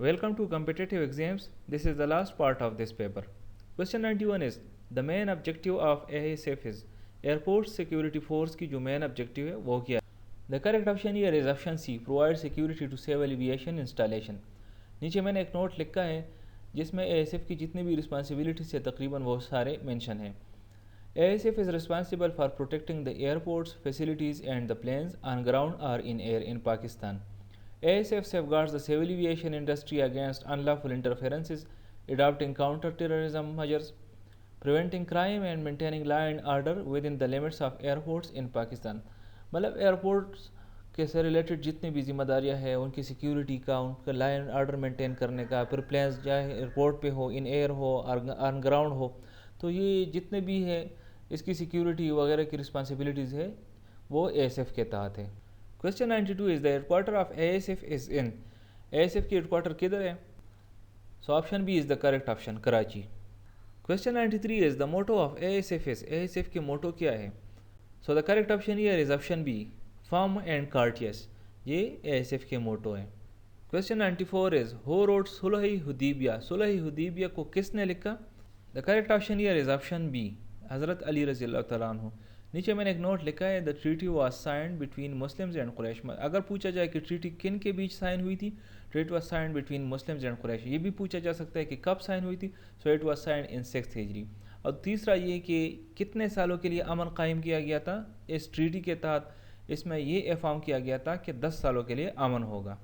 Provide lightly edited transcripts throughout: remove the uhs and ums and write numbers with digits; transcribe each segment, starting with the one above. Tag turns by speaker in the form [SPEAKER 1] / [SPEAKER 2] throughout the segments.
[SPEAKER 1] Welcome to competitive exams. This is the last part of this paper. Question 91 is the main objective of ASF is Airport Security Force की जो main objective है वो क्या है? The correct option here is option C, provide security to civil aviation installation. नीचे मैंने एक note लिखा है जिसमें ASF की जितनी भी रिस्पॉन्सिबिलिटीज है तकरीबन वो सारे मेंशन हैं. ASF is responsible for protecting the airports, facilities and the planes on ground or in air in Pakistan. ASF safeguards the civil aviation industry against unlawful interferences, adopting counter-terrorism measures, preventing crime and maintaining law and order within the limits of airports in Pakistan. मतलब airports के से related जितनी भी जिम्मेदारियाँ हैं उनकी security का, उनका लॉ एंड ऑर्डर मेंटेन करने का, फिर प्लेन्स चाहे एयरपोर्ट पे हो, इन एयर हो, ऑन ग्राउंड हो, तो ये जितने भी है इसकी सिक्योरिटी वगैरह की रिस्पॉन्सिबिलिटीज़ है वो ASF के तहत है. Question 92 is the headquarter of ASF is in. ASF की headquarter किधर है? So option B is the correct option, Karachi. Question 93 is the motto of ASF is. ASF की motto क्या है? So the correct option here is option B, firm and courteous. ये ASF के motto है. Question 94 is who wrote Sulh-e-Hudaybiyah? Sulh-e-Hudaybiyah को किसने लिखा? The correct option here is option B, हज़रत अली रज़ी अल्लाह तआला अन्हु. नीचे मैंने एक नोट लिखा है the treaty was signed between Muslims and Quraysh. अगर पूछा जाए कि ट्रीटी किन के बीच साइन हुई थी, तो it was signed between Muslims and Quraysh. ये भी पूछा जा सकता है कि कब साइन हुई थी, so it was signed in 6th हिजरी. और तीसरा ये कि कितने सालों के लिए अमन कायम किया गया था इस ट्रीटी के तहत. इसमें ये एफार्म किया गया था कि 10 सालों के लिए अमन होगा.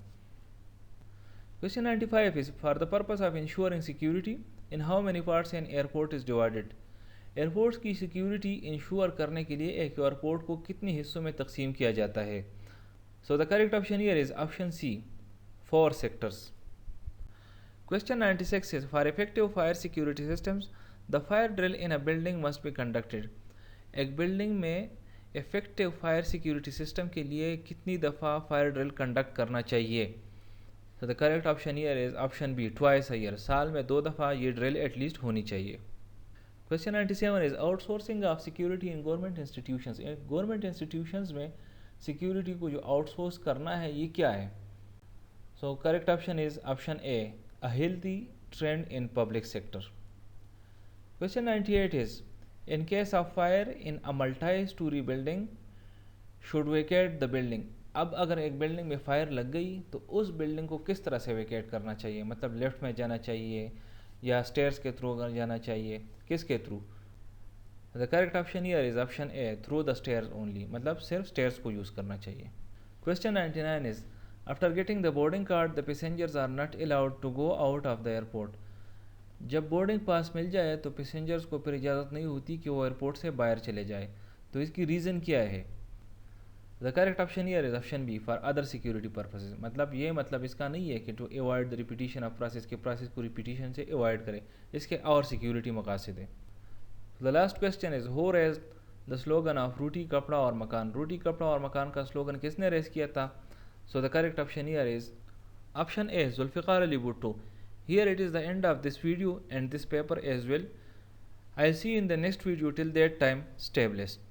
[SPEAKER 1] Question 95 is for the purpose of ensuring security in how many parts an airport is divided. Airports की सिक्योरिटी इंश्योर करने के लिए एक एयरपोर्ट को कितने हिस्सों में तकसीम किया जाता है? So the correct option here is option C, 4 sectors. Question 96 is for effective fire security systems the fire drill in a building must be conducted. एक बिल्डिंग में इफेक्टिव फायर सिक्योरिटी सिस्टम के लिए कितनी दफ़ा फायर ड्रिल कंडक्ट करना चाहिए? So the correct option here is option B, twice a year. साल में 2 दफ़ा ये ड्रिल एटलीस्ट होनी चाहिए. Question 97 is outsourcing of security in government institutions. Government institutions में सिक्योरिटी को जो आउटसोर्स करना है ये क्या है? So correct option is option A, a healthy trend in public sector. Question 98 is in case of fire in a multi storey building should vacate the building. अब अगर एक बिल्डिंग में फायर लग गई तो उस बिल्डिंग को किस तरह से वेकेट करना चाहिए? मतलब लेफ्ट में जाना चाहिए या स्टेयर्स के थ्रू जाना चाहिए, किसके through? The correct option here is option A, through the stairs only. मतलब सिर्फ स्टेयर्स को यूज़ करना चाहिए. Question 99 is after getting the boarding card the passengers are not allowed to go out of the airport. जब boarding pass मिल जाए तो passengers को फिर इजाज़त नहीं होती कि वो एयरपोर्ट से बाहर चले जाए. तो इसकी रीज़न क्या है? The correct option here is option B, for other security purposes. मतलब इसका नहीं है कि to avoid the repetition of process, के प्रोसेस को रिपीटिशन से अवॉइड करे, इसके और सिक्योरिटी मकासद है. The last question is who raised the slogan of roti kapda aur मकान. रोटी कपड़ा और मकान का स्लोगन किसने रेज किया था? So the correct option here is option A, Zulfikar Ali Bhutto. Here it is the end of this video and this paper as well. I see in the next video. Till that time, stay blessed.